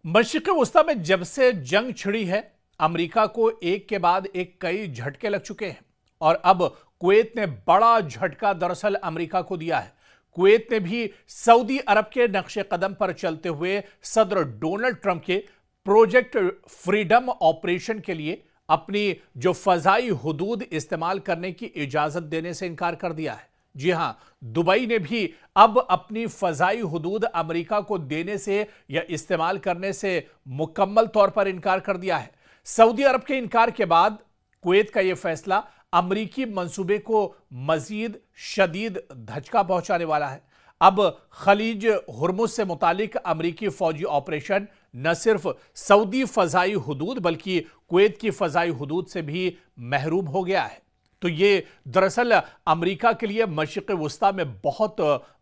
मशरिक़ वस्ता में जब से जंग छिड़ी है, अमेरिका को एक के बाद एक कई झटके लग चुके हैं और अब कुवैत ने बड़ा झटका दरअसल अमेरिका को दिया है। कुवैत ने भी सऊदी अरब के नक्शे कदम पर चलते हुए सदर डोनाल्ड ट्रंप के प्रोजेक्ट फ्रीडम ऑपरेशन के लिए अपनी जो फजाई हुदूद इस्तेमाल करने की इजाजत देने से इनकार कर दिया है। जी हां, दुबई ने भी अब अपनी फजाई हुदूद अमेरिका को देने से या इस्तेमाल करने से मुकम्मल तौर पर इनकार कर दिया है। सऊदी अरब के इनकार के बाद कुवैत का यह फैसला अमेरिकी मंसूबे को मजीद शदीद धचका पहुंचाने वाला है। अब खलीज हुर्मुज से मुतालिक अमेरिकी फौजी ऑपरेशन न सिर्फ सऊदी फजाई हुदूद बल्कि कुवैत की फजाई हुदूद से भी महरूम हो गया है। तो ये दरअसल अमेरिका के लिए मशरिक़ वस्ता में बहुत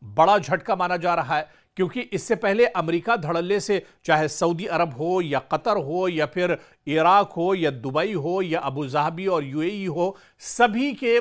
बड़ा झटका माना जा रहा है, क्योंकि इससे पहले अमेरिका धड़ल्ले से चाहे सऊदी अरब हो या कतर हो या फिर इराक हो या दुबई हो या अबू धाबी और यूएई हो, सभी के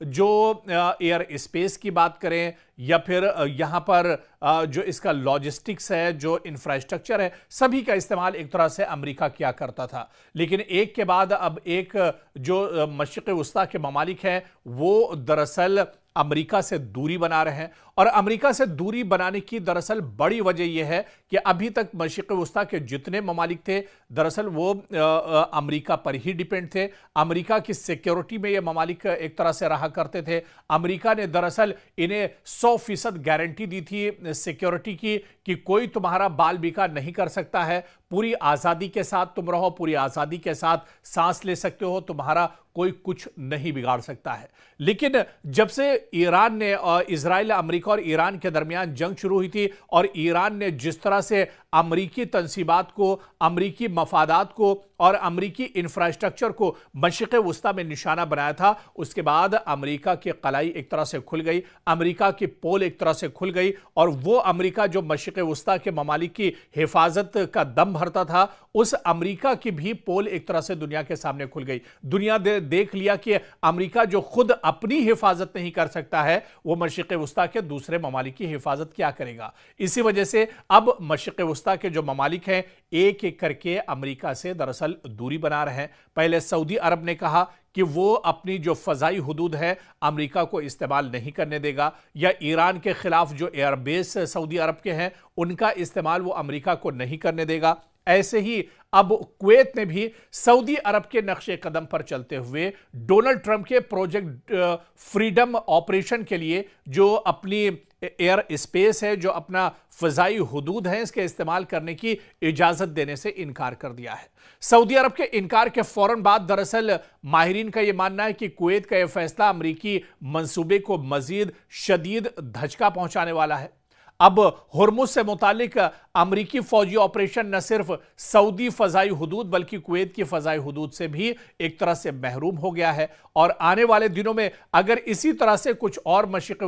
जो एयर स्पेस की बात करें या फिर यहाँ पर जो इसका लॉजिस्टिक्स है, जो इंफ्रास्ट्रक्चर है, सभी का इस्तेमाल एक तरह से अमेरिका किया करता था। लेकिन एक के बाद अब एक जो मशरिक़ वस्ता के ममालिक हैं वो दरअसल अमेरिका से दूरी बना रहे हैं। और अमेरिका से दूरी बनाने की दरअसल बड़ी वजह यह है कि अभी तक मशरिक़ वस्ता के जितने ममालिक थे दरअसल वो अमेरिका पर ही डिपेंड थे। अमेरिका की सिक्योरिटी में ये ममालिक एक तरह से रहा करते थे। अमेरिका ने दरअसल इन्हें 100% गारंटी दी थी सिक्योरिटी की कि कोई तुम्हारा बाल बिका नहीं कर सकता है, पूरी आज़ादी के साथ तुम रहो, पूरी आज़ादी के साथ सांस ले सकते हो, तुम्हारा कोई कुछ नहीं बिगाड़ सकता है। लेकिन जब से ईरान ने इजराइल, अमेरिका और ईरान के दरमियान जंग शुरू हुई थी और ईरान ने जिस तरह से अमेरिकी तंसीबात को, अमेरिकी मफादात को और अमेरिकी इंफ्रास्ट्रक्चर को मशरिक़ वस्ता में निशाना बनाया था, उसके बाद अमेरिका की कलाई एक तरह से खुल गई, अमेरिका की पोल एक तरह से खुल गई और वो अमेरिका जो मशरिक़ वस्ता के ममालिक की हिफाजत का दम भरता था, उस अमेरिका की भी पोल एक तरह से दुनिया के सामने खुल गई। दुनिया देख लिया कि अमेरिका जो खुद अपनी हिफाजत नहीं कर सकता है, वो मशरिक़ वस्ता के दूसरे ममालिक की हिफाजत क्या करेगा। इसी वजह से अब मशरिक़ वस्ता के जो ममालिक हैं एक एक करके अमेरिका से दरअसल दूरी बना रहे हैं। पहले सऊदी अरब ने कहा कि वो अपनी जो फजाई हुदूद है अमेरिका को इस्तेमाल नहीं करने देगा, या ईरान के खिलाफ जो एयरबेस सऊदी अरब के हैं उनका इस्तेमाल वो अमेरिका को नहीं करने देगा। ऐसे ही अब कुवैत ने भी सऊदी अरब के नक्शे कदम पर चलते हुए डोनाल्ड ट्रंप के प्रोजेक्ट फ्रीडम ऑपरेशन के लिए जो अपनी एयर स्पेस है, जो अपना फजाई हुदूद है, इसके इस्तेमाल करने की इजाजत देने से इनकार कर दिया है। सऊदी अरब के इनकार के फौरन बाद दरअसल माहिरीन का यह मानना है कि कुवैत का यह फैसला अमेरिकी मंसूबे को मजीद शदीद धचका पहुंचाने वाला है। अब हुर्मुज से मुतालिक अमेरिकी फौजी ऑपरेशन न सिर्फ सऊदी फजाई हुदूद बल्कि कुवैत की फजाई हुदूद से भी एक तरह से महरूम हो गया है। और आने वाले दिनों में अगर इसी तरह से कुछ और मशरिक़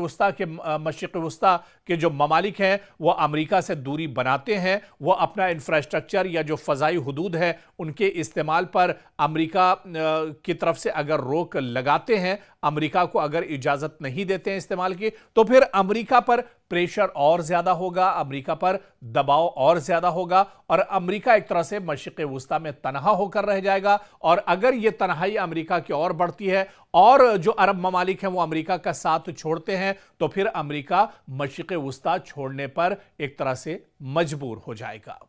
वस्ता के जो ममालिक हैं वो अमेरिका से दूरी बनाते हैं, वो अपना इंफ्रास्ट्रक्चर या जो फजाई हुदूद है उनके इस्तेमाल पर अमेरिका की तरफ से अगर रोक लगाते हैं, अमेरिका को अगर इजाज़त नहीं देते हैं इस्तेमाल की, तो फिर अमेरिका पर प्रेशर और ज्यादा होगा, अमेरिका पर दबाव और ज्यादा होगा और अमेरिका एक तरह से मशरिक़ वस्ता में तनहा होकर रह जाएगा। और अगर यह तन्हाई अमेरिका की ओर बढ़ती है और जो अरब ममालिक हैं वो अमेरिका का साथ छोड़ते हैं, तो फिर अमेरिका मशरिक़ वस्ता छोड़ने पर एक तरह से मजबूर हो जाएगा।